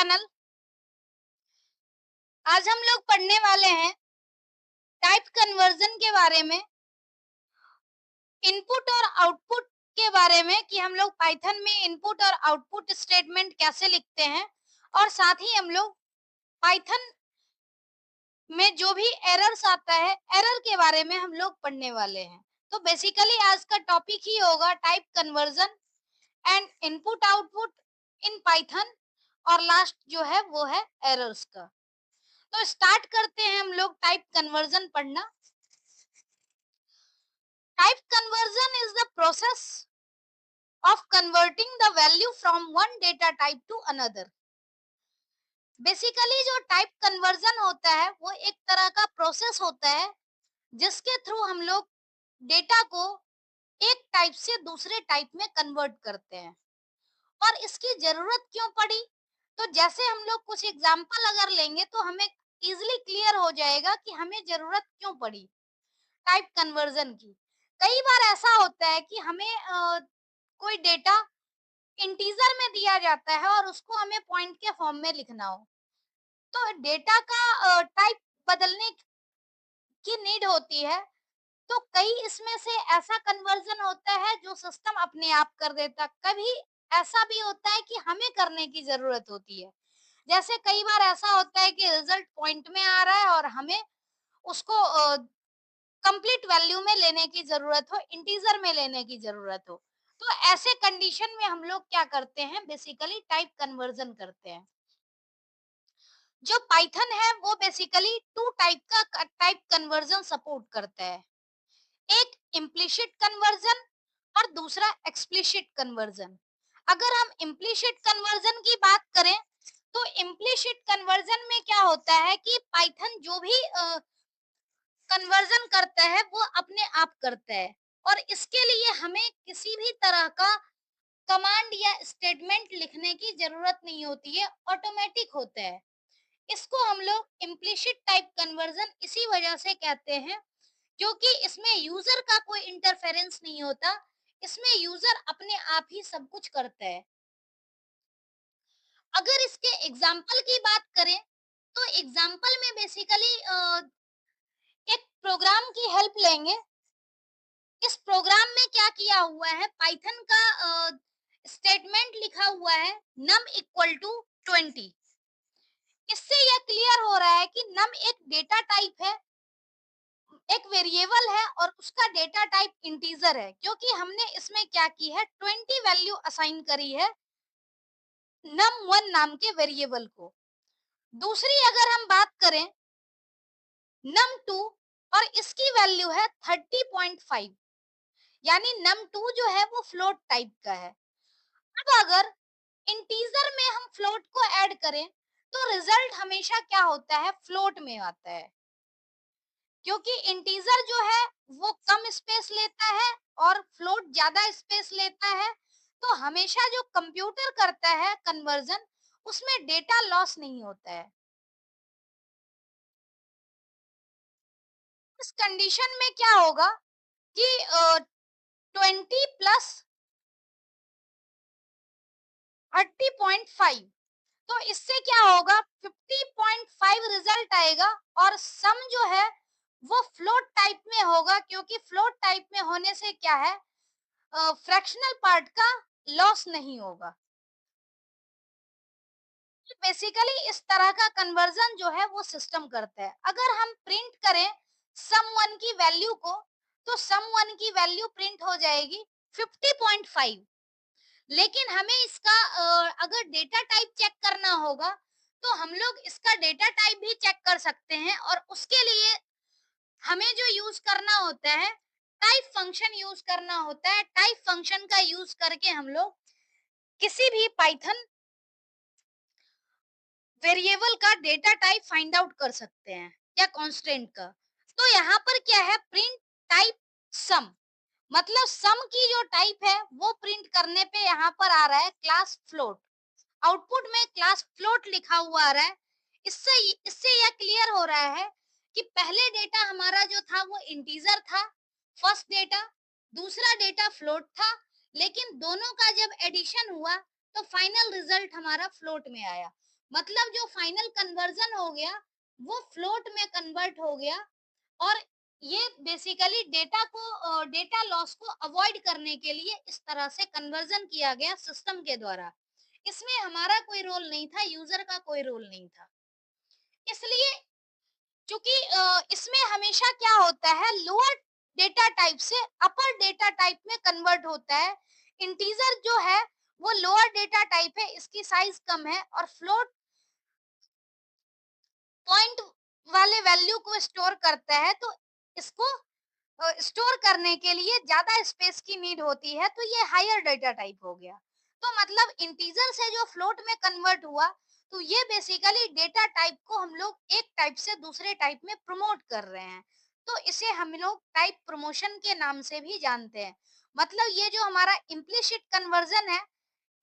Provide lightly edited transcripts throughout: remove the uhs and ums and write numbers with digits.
Channel. आज हम लोग पढ़ने वाले हैं टाइप कन्वर्जन के बारे में, इनपुट और आउटपुट के बारे में कि हम लोग पाइथन में इनपुट और आउटपुट स्टेटमेंट कैसे लिखते हैं, और साथ ही हम लोग पाइथन में जो भी एरर्स आता है एरर के बारे में हम लोग पढ़ने वाले हैं। तो बेसिकली आज का टॉपिक ही होगा type conversion and input output in Python, और लास्ट जो है वो है एरर्स का। तो स्टार्ट करते हैं हम लोग टाइप कन्वर्जन पढ़ना। Type conversion is the process of converting the value from one data type to another. Basically जो टाइप कन्वर्जन होता है वो एक तरह का प्रोसेस होता है जिसके थ्रू हम लोग डेटा को एक टाइप से दूसरे टाइप में कन्वर्ट करते हैं। और इसकी जरूरत क्यों पड़ी? तो जैसे हम लोग कुछ एग्जांपल अगर लेंगे तो हमें इजीली क्लियर हो जाएगा कि हमें जरूरत क्यों पड़ी टाइप कन्वर्जन की। कई बार ऐसा होता है कि हमें कोई डेटा इंटीजर में दिया जाता है और उसको हमें पॉइंट के फॉर्म में लिखना हो, तो डेटा का टाइप बदलने की नीड होती है। तो कई इसमें से ऐसा कन्वर्जन होता है जो सिस्टम अपने आप कर देता, कभी ऐसा भी होता है कि हमें करने की जरूरत होती है। जैसे कई बार ऐसा होता है कि रिजल्ट पॉइंट में आ रहा है और हमें उसको कंप्लीट वैल्यू में लेने की जरूरत हो, इंटीजर में लेने की जरूरत हो। तो ऐसे कंडीशन में हम लोग क्या करते हैं, बेसिकली टाइप कन्वर्जन करते हैं। जो पाइथन है वो बेसिकली टू टाइप का टाइप कन्वर्जन सपोर्ट करता है। एक इम्प्लिसिट कन्वर्जन और दूसरा एक्सप्लिसिट कन्वर्जन। अगर हम इम्प्लिसिट कन्वर्जन की बात करें तो इम्प्लिसिट कन्वर्जन में क्या होता है कि पाइथन जो भी कन्वर्जन करता है वो अपने आप करता है, और इसके लिए हमें किसी भी तरह का कमांड या स्टेटमेंट लिखने की जरूरत नहीं होती है, ऑटोमेटिक होता है। इसको हम लोग इम्प्लिसिट टाइप कन्वर्जन इसी वजह से कहते हैं क्योंकि इसमें यूजर का कोई इंटरफेरेंस नहीं होता, इसमें यूजर अपने आप ही सब कुछ करता है। अगर इसके एग्जाम्पल की बात करें तो एग्जाम्पल में बेसिकली एक प्रोग्राम की हेल्प लेंगे। इस प्रोग्राम में क्या किया हुआ है, पाइथन का स्टेटमेंट लिखा हुआ है num इक्वल टू 20। इससे यह क्लियर हो रहा है कि num एक डेटा टाइप है, एक वेरिएबल है, और उसका डेटा टाइप इंटीजर है क्योंकि हमने इसमें क्या की है, 20 वैल्यू असाइन करी है num1 नाम के वेरिएबल को। दूसरी अगर हम बात करें num2, और इसकी वैल्यू है 30.5, यानी num2 जो है वो फ्लोट टाइप का है। अब अगर इंटीजर में हम फ्लोट को ऐड करें तो रिजल्ट हमेशा क्या होता है, फ्लोट में आता है, क्योंकि इंटीजर जो है वो कम स्पेस लेता है और फ्लोट ज्यादा स्पेस लेता है। तो हमेशा जो कंप्यूटर करता है कन्वर्जन, उसमें डेटा लॉस नहीं होता है। इस कंडीशन में क्या होगा कि 20 प्लस 30.5, तो इससे क्या होगा, 50.5 रिजल्ट आएगा, और सम जो है वो फ्लोट टाइप में होगा क्योंकि फ्लोट टाइप में होने से क्या है, फ्रैक्शनल पार्ट का लॉस नहीं होगा। बेसिकली इस तरह का कन्वर्जन जो है वो सिस्टम करता है। अगर हम प्रिंट करें सम वन की वैल्यू को, तो सम वन की वैल्यू प्रिंट हो जाएगी 50.5। लेकिन हमें इसका अगर डेटा टाइप चेक करना होगा तो हम लोग इसका डेटा टाइप भी चेक कर सकते हैं, और उसके लिए हमें जो यूज करना होता है, टाइप फंक्शन यूज करना होता है। टाइप फंक्शन का यूज करके हम लोग किसी भी पाइथन वेरिएबल का डेटा टाइप फाइंड आउट कर सकते हैं, या कांस्टेंट का। तो यहाँ पर क्या है, प्रिंट टाइप सम, मतलब सम की जो टाइप है वो प्रिंट करने पे यहाँ पर आ रहा है क्लास फ्लोट। आउटपुट में क्लास फ्लोट लिखा हुआ आ रहा है। इससे इससे यह क्लियर हो रहा है कि पहले डेटा हमारा जो था वो इंटीजर था, फर्स्ट डेटा, दूसरा डेटा फ्लोट था, लेकिन दोनों का जब एडिशन हुआ तो फाइनल रिजल्ट हमारा फ्लोट में आया। मतलब जो फाइनल कन्वर्जन हो गया वो फ्लोट में कन्वर्ट हो गया। और ये बेसिकली डेटा लॉस को अवॉइड करने के लिए इस तरह से कन्वर्जन किया गया सिस्टम के द्वारा। इसमें हमारा कोई रोल नहीं था, यूजर का कोई रोल नहीं था। इसलिए चूंकि इसमें हमेशा क्या होता है, लोअर डेटा टाइप से अपर डेटा टाइप में कन्वर्ट होता है। इंटीजर जो है वो लोअर डेटा टाइप है, इसकी साइज कम है, और फ्लोट पॉइंट वाले वैल्यू को स्टोर करता है, तो इसको स्टोर करने के लिए ज्यादा स्पेस की नीड होती है, तो ये हायर डेटा टाइप हो गया। तो मतलब इंटीजर से जो फ्लोट में कन्वर्ट हुआ, तो ये बेसिकली डेटा टाइप को हम लोग एक टाइप से दूसरे टाइप में प्रमोट कर रहे हैं। तो इसे हम लोग टाइप प्रमोशन के नाम से भी जानते हैं। मतलब ये जो हमारा इम्प्लिसिट कन्वर्जन है,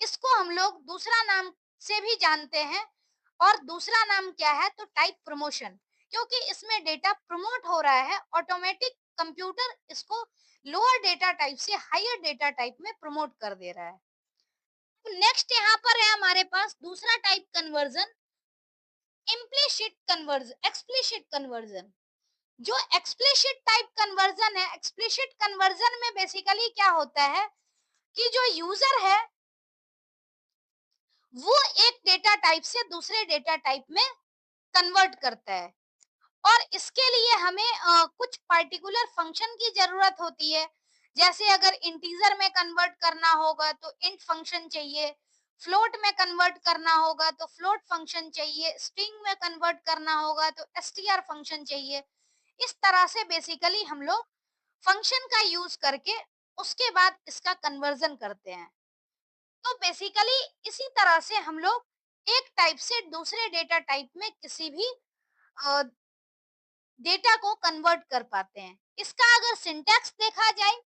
इसको हम लोग दूसरा नाम से भी जानते हैं। और दूसरा नाम क्या है, तो टाइप प्रमोशन। क्योंकि इसमें डेटा प्रमोट हो रहा है, ऑटोमेटिक कंप्यूटर इसको लोअर डेटा टाइप से हायर डेटा टाइप में प्रमोट कर दे रहा है। नेक्स्ट यहाँ पर है हमारे पास दूसरा type conversion, implicit conversion, explicit conversion. जो एक्सप्लिसिट टाइप कन्वर्जन है, एक्सप्लिसिट कन्वर्जन में बेसिकली क्या होता है कि जो यूजर है वो एक डेटा टाइप से दूसरे डेटा टाइप में कन्वर्ट करता है। और इसके लिए हमें कुछ पर्टिकुलर फंक्शन की जरूरत होती है। जैसे अगर इंटीजर में कन्वर्ट करना होगा तो इंट फंक्शन चाहिए, फ्लोट में कन्वर्ट करना होगा तो फ्लोट फंक्शन चाहिए, स्ट्रिंग में कन्वर्ट करना होगा तो str फंक्शन चाहिए। इस तरह से बेसिकली हम लोग फंक्शन का यूज करके उसके बाद इसका कन्वर्जन करते हैं। तो बेसिकली इसी तरह से हम लोग एक टाइप से दूसरे डेटा टाइप में किसी भी डेटा को कन्वर्ट कर पाते हैं। इसका अगर सिंटैक्स देखा जाए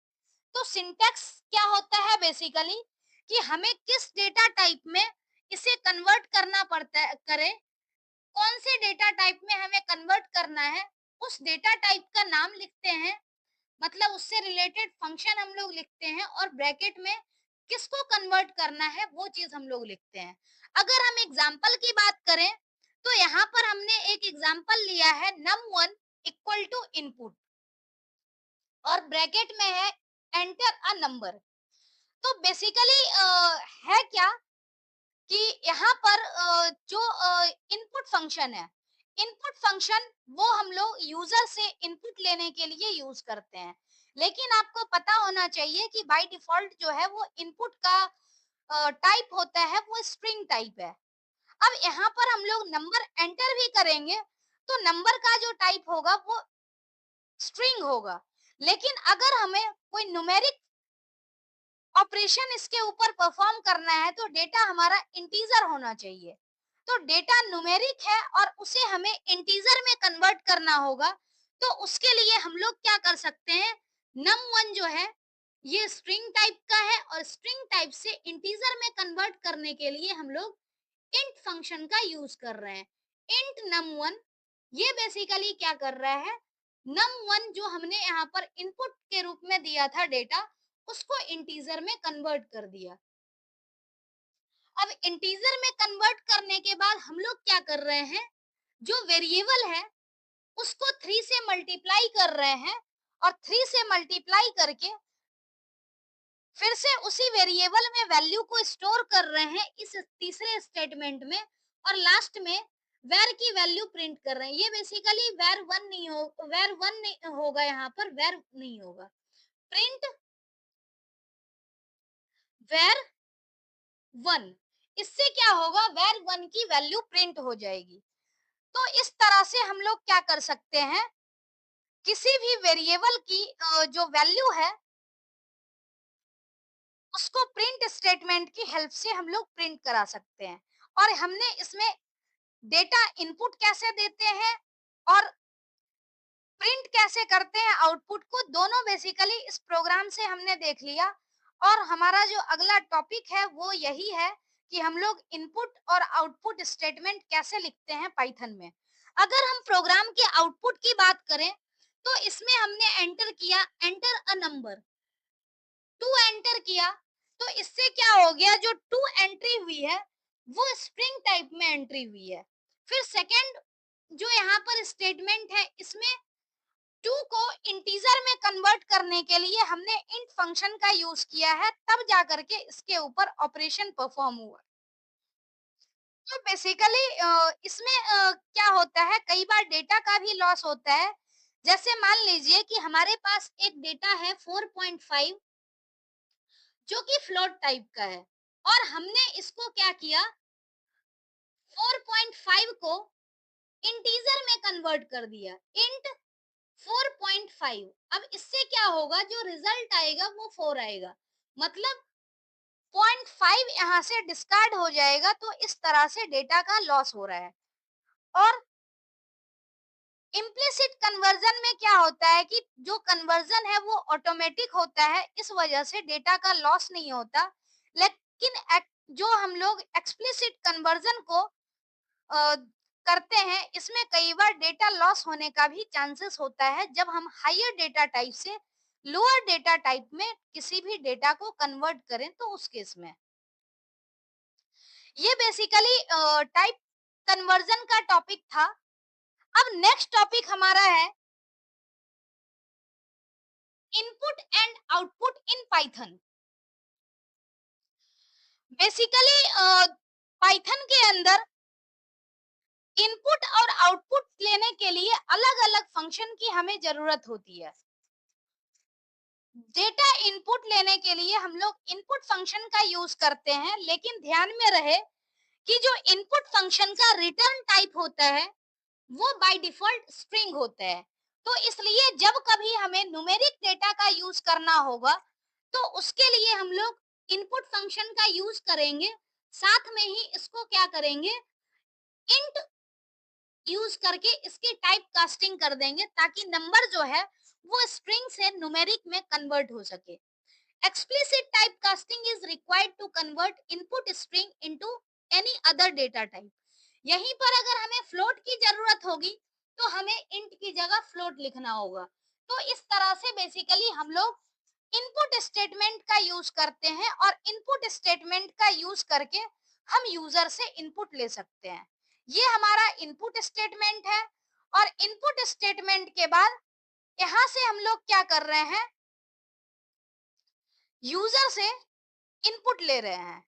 तो सिंटैक्स क्या होता है बेसिकली कि हमें किस डेटा टाइप में इसे कन्वर्ट करना पड़ता है, करे कौन से डेटा टाइप में हमें कन्वर्ट करना है, उस डेटा टाइप का नाम लिखते हैं। मतलब उससे रिलेटेड फंक्शन हम लोग लिखते हैं, और ब्रैकेट में किसको कन्वर्ट करना है वो चीज हम लोग लिखते हैं। अगर हम एग्जाम्पल की बात करें तो यहाँ पर हमने एक एग्जाम्पल लिया है num1 इक्वल टू इनपुट, और ब्रैकेट में है एंटर अ नंबर। तो बेसिकली है क्या कि यहाँ पर जो इनपुट फंक्शन है, इनपुट फंक्शन वो हम लोग यूजर से इनपुट लेने के लिए यूज करते हैं। लेकिन आपको पता होना चाहिए कि बाय डिफॉल्ट जो है वो इनपुट का टाइप होता है वो स्ट्रिंग टाइप है। अब यहाँ पर हम लोग नंबर एंटर भी करेंगे तो नंबर का जो टाइप होगा वो स्ट्रिंग होगा। लेकिन अगर हमें कोई न्यूमेरिक ऑपरेशन इसके ऊपर परफॉर्म करना है तो डेटा हमारा इंटीजर होना चाहिए। तो डेटा न्यूमेरिक है और उसे हमें इंटीजर में कन्वर्ट करना होगा। तो उसके लिए हम लोग क्या कर सकते हैं, num1 जो है ये स्ट्रिंग टाइप का है, और स्ट्रिंग टाइप से इंटीजर में कन्वर्ट करने के लिए हम लोग इंट फंक्शन का यूज कर रहे हैं। इंट num1 ये बेसिकली क्या कर रहा है, num1 जो हमने यहाँ पर इनपुट के रूप में दिया था डेटा, उसको इंटीजर में कन्वर्ट कर दिया। अब इंटीजर में कन्वर्ट करने के बाद हम लोग क्या कर रहे हैं, जो वेरिएबल है उसको 3 से मल्टीप्लाई कर रहे हैं, और 3 से मल्टीप्लाई करके फिर से उसी वेरिएबल में वैल्यू को स्टोर कर रहे हैं इस तीसरे स्टेटमेंट में, और लास्ट में वेर की वैल्यू प्रिंट कर रहे हैं। ये बेसिकली वेर1 नहीं हो, वेर1 नहीं होगा, यहाँ पर वेर नहीं होगा, प्रिंट वेर1। इससे क्या होगा, वेर1 की वैल्यू प्रिंट हो जाएगी। तो इस तरह से हम लोग क्या कर सकते हैं, किसी भी वेरिएबल की जो वैल्यू है उसको प्रिंट स्टेटमेंट की हेल्प से हम लोग प्रिंट करा सकते हैं। और हमने इसमें डेटा इनपुट कैसे देते हैं और प्रिंट कैसे करते हैं आउटपुट को, दोनों बेसिकली इस प्रोग्राम से हमने देख लिया। और हमारा जो अगला टॉपिक है वो यही है कि हम लोग इनपुट और आउटपुट स्टेटमेंट कैसे लिखते हैं पाइथन में। अगर हम प्रोग्राम के आउटपुट की बात करें तो इसमें हमने एंटर किया एंटर अ नंबर, 2 एंटर किया। तो इससे क्या हो गया, जो 2 एंट्री हुई है वो स्ट्रिंग टाइप में एंट्री हुई है। फिर सेकंड जो यहाँ पर स्टेटमेंट है, इसमें 2 को इंटीजर में कन्वर्ट करने के लिए हमने इंट फंक्शन का यूज किया है, तब जाकर के इसके ऊपर ऑपरेशन परफॉर्म हुआ। तो बेसिकली इसमें क्या होता है, कई बार डेटा का भी लॉस होता है। जैसे मान लीजिए कि हमारे पास एक डेटा है 4.5, जो कि फ्लोट टाइप का है, और हमने इसको क्या किया, 4.5 को इंटीजर में कन्वर्ट कर दिया, इंट 4.5। अब इससे क्या होगा, जो रिजल्ट आएगा वो 4 आएगा, मतलब 0.5 यहाँ से डिस्कार्ड हो जाएगा। तो इस तरह से डेटा का लॉस हो रहा है। और इम्प्लिसिट कन्वर्जन में क्या होता है कि जो कन्वर्जन है वो ऑटोमेटिक होता है, इस वजह से डेटा का लॉस नहीं होता। लेकिन जो हम लोग एक्सप्लिसिट कन्वर्जन को करते हैं, इसमें कई बार डेटा लॉस होने का भी चांसेस होता है, जब हम हायर डेटा टाइप से लोअर डेटा टाइप में किसी भी डेटा को कन्वर्ट करें तो उस केस में। ये बेसिकली टाइप कन्वर्जन का टॉपिक था। अब नेक्स्ट टॉपिक हमारा है input and output in Python. Basically Python के अंदर इनपुट और आउटपुट लेने के लिए अलग अलग फंक्शन की हमें जरूरत होती है। डेटा इनपुट लेने के लिए हम लोग इनपुट फंक्शन का यूज करते हैं, लेकिन ध्यान में रहे कि जो इनपुट फंक्शन का रिटर्न टाइप होता है वो बाय डिफॉल्ट स्ट्रिंग होता है। तो इसलिए जब कभी हमें न्यूमेरिक डेटा का यूज करना होगा, तो उसके लिए हम लोग इनपुट फंक्शन का यूज करेंगे, साथ में ही इसको क्या करेंगे, इंट यूज करके इसकी टाइप कास्टिंग कर देंगे, ताकि नंबर जो है वो स्ट्रिंग से न्यूमेरिक में कन्वर्ट हो सके। Explicit typecasting is required to convert input string into any other data type. यहीं पर अगर हमें फ्लोट की जरूरत होगी, तो हमें इंट की जगह फ्लोट लिखना होगा। तो इस तरह से बेसिकली हम लोग इनपुट स्टेटमेंट का यूज करते हैं, और इनपुट स्टेटमेंट का यूज करके हम यूजर से इनपुट ले सकते हैं। ये हमारा इनपुट स्टेटमेंट है। और इनपुट स्टेटमेंट के बाद यहाँ से हम लोग क्या कर रहे हैं, यूजर से इनपुट ले रहे हैं।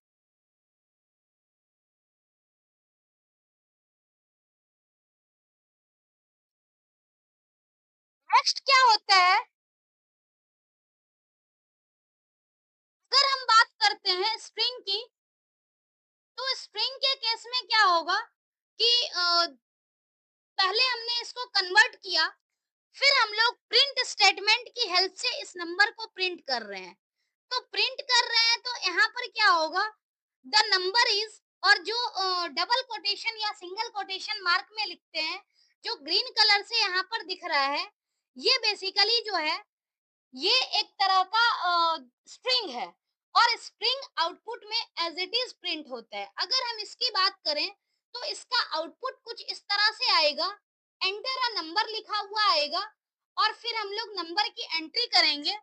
नेक्स्ट क्या होता है, अगर हम बात करते हैं स्ट्रिंग की, तो स्ट्रिंग के केस में क्या होगा कि पहले हमने इसको कन्वर्ट किया, फिर हम लोग प्रिंट स्टेटमेंट की हेल्प से इस नंबर को प्रिंट कर रहे हैं। तो प्रिंट कर रहे हैं, तो यहाँ पर क्या होगा, द नंबर इज, और जो डबल कोटेशन या सिंगल कोटेशन मार्क में लिखते हैं, जो ग्रीन कलर से यहाँ पर दिख रहा है, ये बेसिकली जो है ये एक तरह का स्ट्रिंग है, और स्ट्रिंग आउटपुट में एज इट इज प्रिंट होता है। अगर हम इसकी बात करें, तो इसका आउटपुट कुछ इस तरह से आएगा, एंटर अ नंबर लिखा हुआ आएगा, और फिर हम लोग नंबर की एंट्री करेंगे,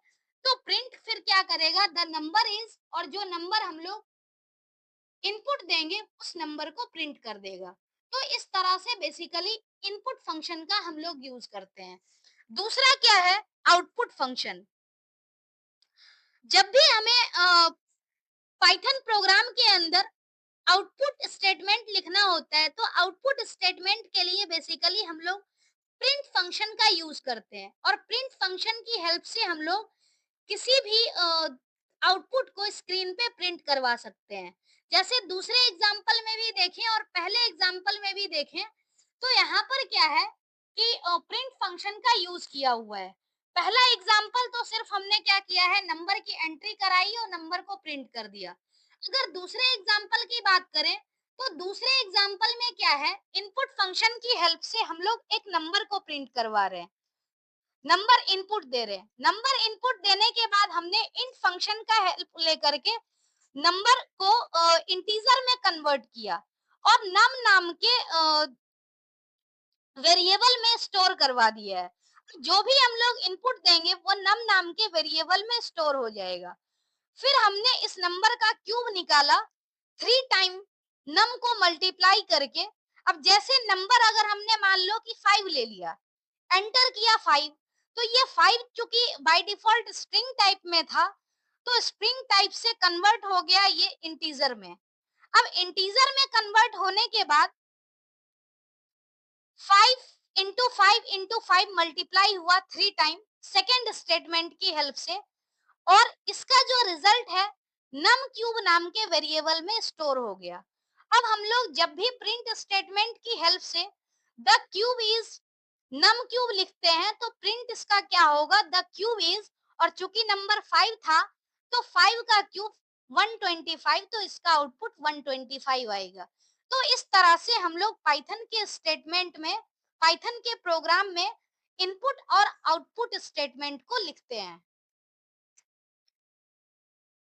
तो प्रिंट फिर क्या करेगा, द नंबर इज, और जो नंबर हम लोग इनपुट देंगे उस नंबर को प्रिंट कर देगा। तो इस तरह से बेसिकली इनपुट फंक्शन का हम लोग यूज करते हैं। दूसरा क्या है, आउटपुट फंक्शन। जब भी हमें पाइथन प्रोग्राम के अंदर आउटपुट स्टेटमेंट लिखना होता है, तो आउटपुट स्टेटमेंट के लिए बेसिकली हम लोग प्रिंट फंक्शन का यूज करते हैं, और प्रिंट फंक्शन की हेल्प से हम लोग किसी भी आउटपुट को स्क्रीन पे प्रिंट करवा सकते हैं। जैसे दूसरे एग्जाम्पल में भी देखें और पहले एग्जाम्पल में भी देखें, तो यहाँ पर क्या है कि प्रिंट फंक्शन का यूज किया हुआ है। पहला एग्जाम्पल तो सिर्फ हमने क्या किया है, नंबर की एंट्री कराई और नंबर को प्रिंट कर दिया। अगर दूसरे एग्जाम्पल की बात करें, तो दूसरे एग्जाम्पल में क्या है, इनपुट फंक्शन की हेल्प से हम लोग एक नंबर को प्रिंट करवा रहे हैं, नंबर इनपुट दे रहे हैं। नंबर इनपुट देने के बाद हमने इंट फंक्शन का हेल्प लेकर के नंबर को इंटीजर में कन्वर्ट किया, और नम नाम के वेरिएबल में स्टोर करवा दिया है। जो भी हम लोग इनपुट देंगे वो नम नाम के वेरिएबल में स्टोर हो जाएगा। फिर हमने इस नंबर का क्यूब निकाला 3 टाइम, नम को मल्टीप्लाई करके, अब जैसे नंबर अगर हमने मान लो कि 5 ले लिया, एंटर किया 5, तो ये 5 चूंकि बाय डिफॉल्ट स्ट्रिंग टाइप में था, तो स्ट्रिंग टाइप से कन्वर्ट हो गया ये इंटीजर में। अब इंटीजर में कन्वर्ट होने के बाद 5 मल्टीप्लाई हुआ 3 टाइम सेकेंड स्टेटमेंट की हेल्प से, और इसका जो रिजल्ट है नम क्यूब नाम के वेरिएबल में स्टोर हो गया। अब हम लोग जब भी प्रिंट स्टेटमेंट की हेल्प से the cube is num cube लिखते हैं, तो प्रिंट इसका क्या होगा, द क्यूब इज, और चूंकि नंबर 5 था तो 5 का क्यूब 125, तो इसका आउटपुट 125 आएगा। तो इस तरह से हम लोग पाइथन के स्टेटमेंट में, पाइथन के प्रोग्राम में इनपुट और आउटपुट स्टेटमेंट को लिखते हैं।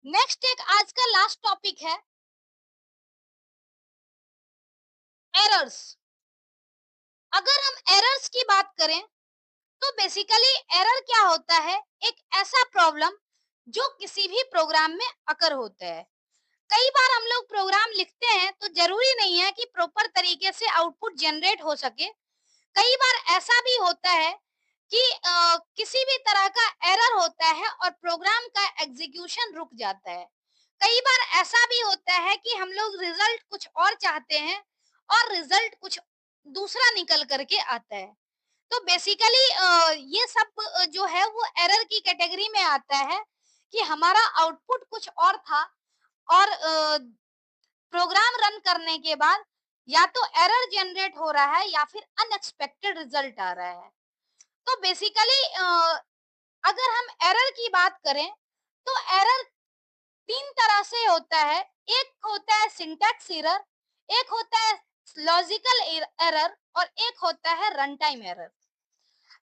नेक्स्ट एक आज का लास्ट टॉपिक है एरर्स। अगर हम एरर्स की बात करें तो बेसिकली एरर क्या होता है, एक ऐसा प्रॉब्लम जो किसी भी प्रोग्राम में अकर होता है। कई बार हम लोग प्रोग्राम लिखते हैं तो जरूरी नहीं है कि प्रॉपर तरीके से आउटपुट जनरेट हो सके। कई बार ऐसा भी होता है कि किसी भी तरह का एरर होता है और प्रोग्राम का एग्जीक्यूशन रुक जाता है। कई बार ऐसा भी होता है कि हम लोग रिजल्ट कुछ और चाहते हैं और रिजल्ट कुछ दूसरा निकल करके आता है। तो बेसिकली ये सब जो है वो एरर की कैटेगरी में आता है कि हमारा आउटपुट कुछ और था और प्रोग्राम रन करने के बाद या तो एरर जनरेट हो रहा है या फिर अनएक्सपेक्टेड रिजल्ट आ रहा है। तो बेसिकली अगर हम एरर की बात करें तो एरर 3 तरह से होता है। एक होता है सिंटैक्स एरर, एक होता है लॉजिकल एरर और एक होता है रन टाइम एरर।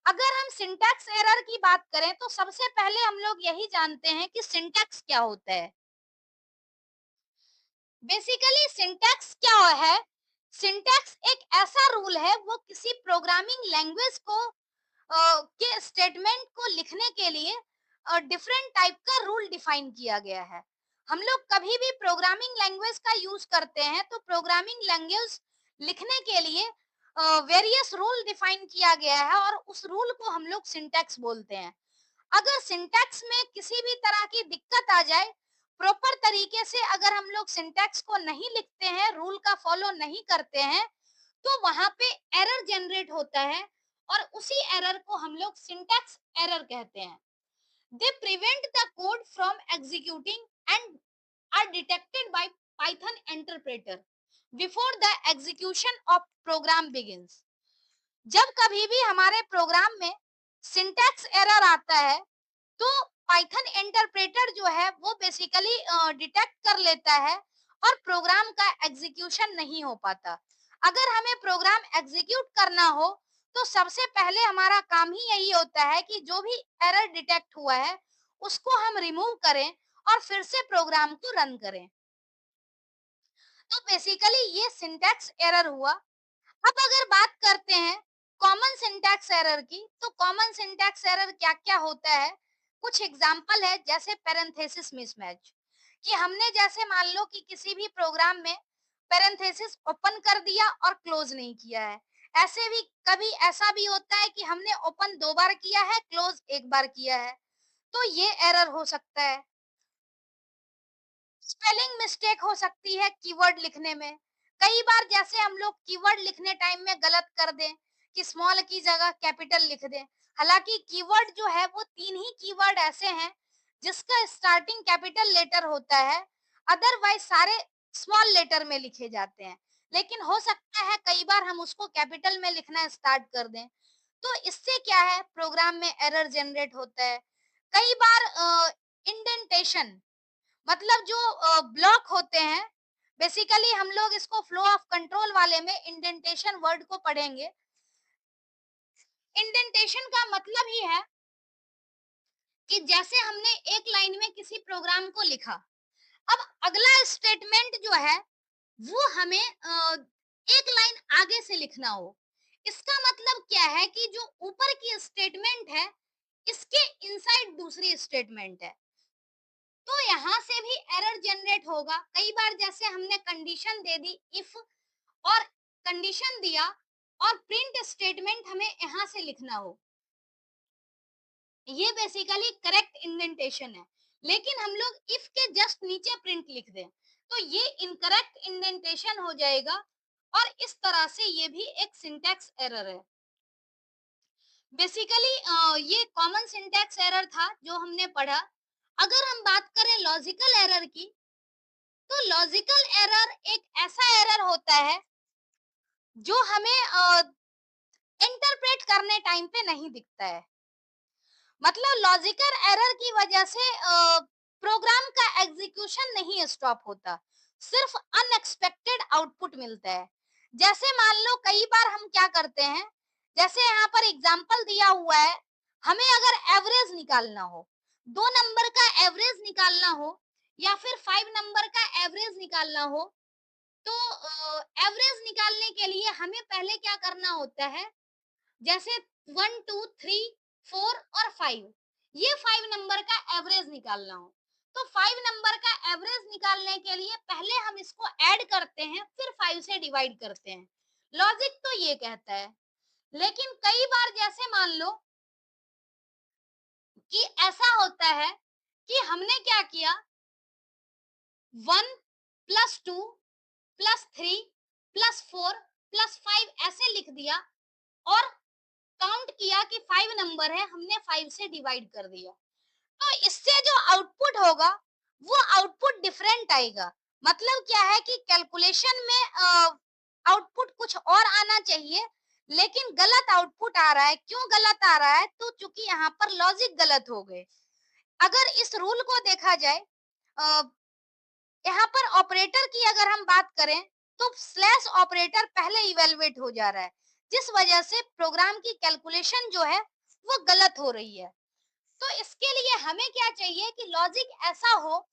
अगर हम सिंटैक्स एरर की बात करें तो सबसे पहले हम लोग यही जानते हैं कि सिंटैक्स क्या होता है। बेसिकली सिंटैक्स क्या है, सिंटैक्स एक ऐसा रूल है, वो किसी प्रोग्रामिंग लैंग्वेज को के स्टेटमेंट को लिखने के लिए डिफरेंट टाइप का रूल डिफाइन किया गया है। हम लोग कभी भी प्रोग्रामिंग लैंग्वेज का यूज करते हैं तो प्रोग्रामिंग लैंग्वेज लिखने के लिए वेरियस रूल डिफाइन किया गया है और उस रूल को हम लोग सिंटैक्स बोलते हैं। अगर सिंटैक्स में किसी भी तरह की दिक्कत आ जाए, प्रॉपर तरीके से अगर हम लोग सिंटैक्स को नहीं लिखते हैं, रूल का फॉलो नहीं करते हैं, तो वहां पे एरर जनरेट होता है और उसी एरर को हम लोग सिंटैक्स एरर कहते हैं। They prevent the code from executing and are detected by Python interpreter before the execution of program begins. जब कभी भी हमारे प्रोग्राम में सिंटैक्स एरर आता है तो पाइथन इंटरप्रेटर जो है वो बेसिकली डिटेक्ट कर लेता है और प्रोग्राम का एग्जीक्यूशन नहीं हो पाता। अगर हमें प्रोग्राम एग्जीक्यूट करना हो तो सबसे पहले हमारा काम ही यही होता है कि जो भी एरर डिटेक्ट हुआ है उसको हम रिमूव करें और फिर से प्रोग्राम को रन करें। तो बेसिकली ये सिंटैक्स एरर हुआ। अब अगर बात करते हैं कॉमन सिंटैक्स एरर की, तो कॉमन सिंटैक्स एरर क्या-क्या होता है? कुछ एग्जांपल है जैसे पैरेंथेसिस मिसमैच, कि हमने जैसे मान लो कि किसी भी प्रोग्राम में पैरेंथेसिस ओपन कर दिया और क्लोज नहीं किया है। ऐसे भी कभी ऐसा भी होता है कि हमने ओपन 2 बार किया है, क्लोज 1 बार किया है, तो ये एरर हो सकता है। स्पेलिंग मिस्टेक हो सकती है कीवर्ड लिखने में। कई बार जैसे हम लोग कीवर्ड लिखने टाइम में गलत कर दें कि स्मॉल की जगह कैपिटल लिख दें। हालांकि कीवर्ड जो है वो 3 ही कीवर्ड ऐसे हैं जिसका स्टार्टिंग कैपिटल लेटर होता है, अदरवाइज सारे स्मॉल लेटर में लिखे जाते हैं। लेकिन हो सकता है कई बार हम उसको कैपिटल में लिखना स्टार्ट कर दें, तो इससे क्या है प्रोग्राम में एरर जनरेट होता है। कई बार इंडेंटेशन, मतलब जो ब्लॉक होते हैं, बेसिकली हम लोग इसको फ्लो ऑफ कंट्रोल वाले में इंडेंटेशन वर्ड को पढ़ेंगे। इंडेंटेशन का मतलब ही है कि जैसे हमने एक लाइन में किसी प्रोग्राम को लिखा, अब अगला स्टेटमेंट जो है वो हमें एक लाइन आगे से लिखना हो। इसका मतलब क्या है कि जो ऊपर की स्टेटमेंट है इसके इनसाइड दूसरी स्टेटमेंट है। तो यहाँ से भी एरर जनरेट होगा। कई बार जैसे हमने कंडीशन दे दी इफ, और कंडीशन दिया और प्रिंट स्टेटमेंट हमें यहाँ से लिखना हो, ये बेसिकली करेक्ट इंडेंटेशन है। लेकिन हम लोग इफ के जस्ट नीचे प्रिंट लिख दें तो ये इनकरेक्ट इंडेंटेशन हो जाएगा, और इस तरह से ये भी एक सिंटैक्स एरर है। बेसिकली ये कॉमन सिंटैक्स एरर था जो हमने पढ़ा। अगर हम बात करें लॉजिकल एरर की, तो लॉजिकल एरर एक ऐसा एरर होता है जो हमें इंटरप्रेट करने टाइम पे नहीं दिखता है। मतलब लॉजिकल एरर की वजह से प्रोग्राम का एग्जीक्यूशन नहीं स्टॉप होता, सिर्फ अनएक्सपेक्टेड आउटपुट मिलता है। जैसे मान लो कई बार हम क्या करते हैं, जैसे यहाँ पर एग्जांपल दिया हुआ है, हमें अगर एवरेज निकालना हो, 2 नंबर का एवरेज निकालना हो या फिर 5 नंबर का एवरेज निकालना हो, तो एवरेज निकालने के लिए हमें पहले क्या करना होता है, जैसे 1 2 3 4 और 5, ये 5 नंबर का एवरेज निकालना हो, तो 5 नंबर का एवरेज निकालने के लिए पहले हम इसको ऐड करते हैं, फिर 5 से डिवाइड करते हैं। लॉजिक तो ये कहता है। लेकिन कई बार जैसे मान लो कि ऐसा होता है कि हमने क्या किया, 1 + 2 + 3 + 4 + 5 ऐसे लिख दिया, और काउंट किया कि 5 नंबर है, हमने 5 से डिवाइड कर दिया। तो इससे जो आउटपुट होगा वो आउटपुट डिफरेंट आएगा। मतलब क्या है कि कैलकुलेशन में आउटपुट कुछ और आना चाहिए, लेकिन गलत आउटपुट आ रहा है। क्यों गलत आ रहा है? तो चूंकि यहाँ पर लॉजिक गलत हो गए। अगर इस रूल को देखा जाए, अ, यहाँ पर ऑपरेटर की अगर हम बात करें, तो स्लैश ऑपरेटर पहले इवेलुएट हो जा रहा है, जिस वजह से प्रोग्राम की कैलकुलेशन जो है वो गलत हो रही है। तो इसके लिए हमें क्या चाहिए कि लॉजिक ऐसा हो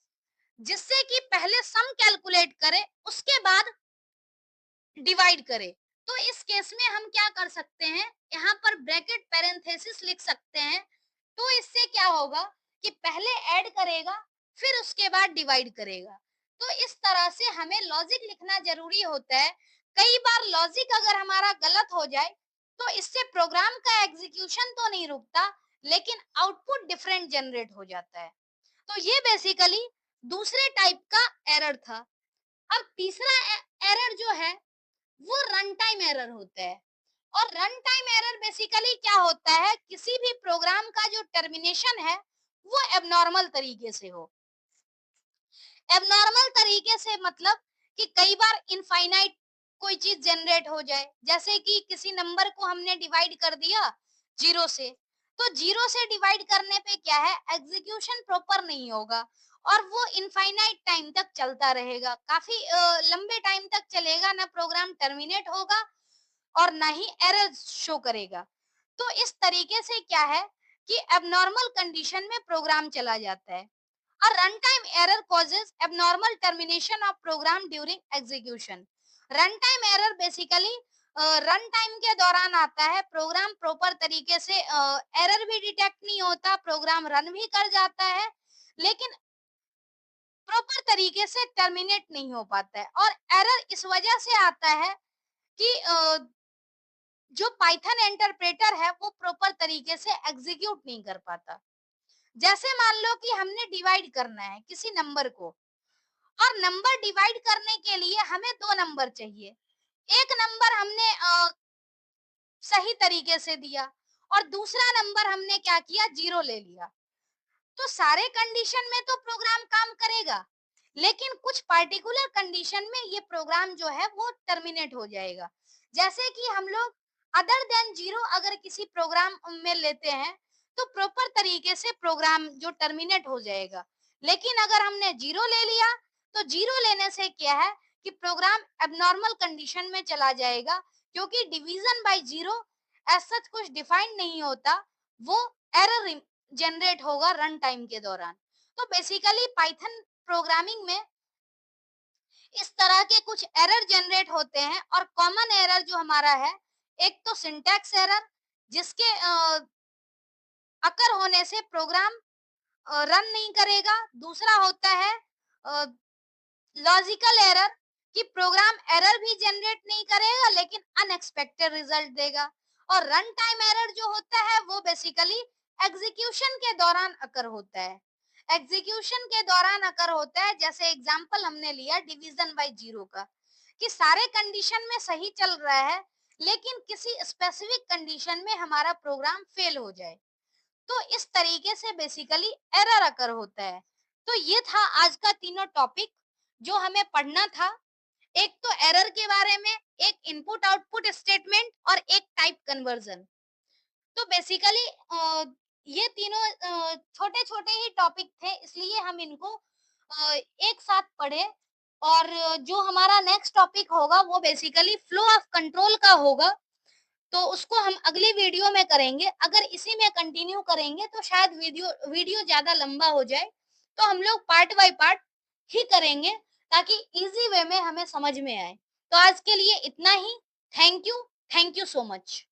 जिससे कि पहले सम कैलकुलेट करे, उसके बाद डिवाइड करे। तो इस केस में हम क्या कर सकते हैं, यहाँ पर ब्रैकेट पैरेंथेसिस लिख सकते हैं। तो इससे क्या होगा कि पहले ऐड करेगा, फिर उसके बाद डिवाइड करेगा। तो इस तरह से हमें लॉजिक लिखना जरूरी होता है। कई बार लॉजिक अगर हमारा गलत हो जाए तो इससे प्रोग्राम का एग्जीक्यूशन तो नहीं रुकता, लेकिन आउटपुट डिफरेंट जनरेट हो जाता है। तो ये बेसिकली दूसरे टाइप का एरर था। अब तीसरा एरर जो है वो रन टाइम एरर होता है। और रन टाइम एरर बेसिकली क्या होता है, किसी भी प्रोग्राम का जो टर्मिनेशन है वो एबनॉर्मल तरीके से हो। एबनॉर्मल तरीके से मतलब कि कई बार इनफाइनाइट कोई चीज जनरेट हो जाए, जैसे कि किसी नंबर को हमने डिवाइड कर दिया 0 से, तो 0 से डिवाइड करने पे क्या है, एग्जीक्यूशन प्रॉपर नहीं होगा और वो इनफाइनाइट टाइम तक चलता रहेगा, काफी लंबे टाइम तक चलेगा, ना प्रोग्राम टर्मिनेट होगा और ना ही एरर शो करेगा। तो इस तरीके से क्या है कि एबनॉर्मल कंडीशन में प्रोग्राम चला जाता है। A runtime error causes abnormal termination of program during execution. Runtime error basically run time के दौरान आता है, प्रोग्राम प्रॉपर तरीके से एरर भी डिटेक्ट नहीं होता, प्रोग्राम रन भी कर जाता है, लेकिन प्रॉपर तरीके से टर्मिनेट नहीं हो पाता है। और एरर इस वजह से आता है कि जो पाइथन इंटरप्रेटर है वो प्रॉपर तरीके से एग्जीक्यूट नहीं कर पाता। जैसे मान लो कि हमने डिवाइड करना है किसी नंबर को, और नंबर डिवाइड करने के लिए हमें 2 नंबर चाहिए। एक नंबर हमने सही तरीके से दिया और दूसरा नंबर हमने क्या किया, 0 ले लिया। तो सारे कंडीशन में तो प्रोग्राम काम करेगा, लेकिन कुछ पार्टिकुलर कंडीशन में ये प्रोग्राम जो है वो टर्मिनेट हो जाएगा। जैसे कि हम लोग अदर देन 0 अगर किसी प्रोग्राम में लेते हैं तो प्रॉपर तरीके से प्रोग्राम जो टर्मिनेट हो जाएगा। लेकिन अगर हमने 0 ले लिया तो 0 लेने से क्या है कि प्रोग्राम एबनॉर्मल कंडीशन में चला जाएगा, क्योंकि डिवीजन बाय 0 एज सच कुछ डिफाइंड नहीं होता, वो एरर जनरेट होगा रन टाइम के दौरान। तो बेसिकली पाइथन प्रोग्रामिंग में इस तरह के कुछ एरर जनरेट होते हैं। और कॉमन एरर जो हमारा है, एक तो सिंटैक्स एरर, जिसके अकर होने से प्रोग्राम रन नहीं करेगा। दूसरा होता है लॉजिकल एरर, कि प्रोग्राम एरर भी जनरेट नहीं करेगा लेकिन अनएक्सपेक्टेड रिजल्ट देगा। और रन टाइम एरर जो होता है वो बेसिकली एग्जीक्यूशन के दौरान अकर होता है। एग्जीक्यूशन के दौरान अकर होता है, जैसे एग्जांपल हमने लिया डिवीजन बाय जीरो का, कि सारे कंडीशन में सही चल रहा है लेकिन किसी स्पेसिफिक कंडीशन में हमारा प्रोग्राम फेल हो जाए। तो इस तरीके से बेसिकली एरर अकर होता है। तो ये था आज का तीनों टॉपिक जो हमें पढ़ना था। एक तो एरर के बारे में, एक इनपुट आउटपुट स्टेटमेंट और एक टाइप कन्वर्जन। तो बेसिकली ये तीनों छोटे छोटे ही टॉपिक थे, इसलिए हम इनको एक साथ पढ़े। और जो हमारा नेक्स्ट टॉपिक होगा वो बेसिकली फ्लो ऑफ कंट्रोल का होगा, तो उसको हम अगली वीडियो में करेंगे। अगर इसी में कंटिन्यू करेंगे तो शायद वीडियो वीडियो ज्यादा लंबा हो जाए, तो हम लोग पार्ट बाय पार्ट ही करेंगे ताकि इजी वे में हमें समझ में आए। तो आज के लिए इतना ही। Thank you. Thank you so much.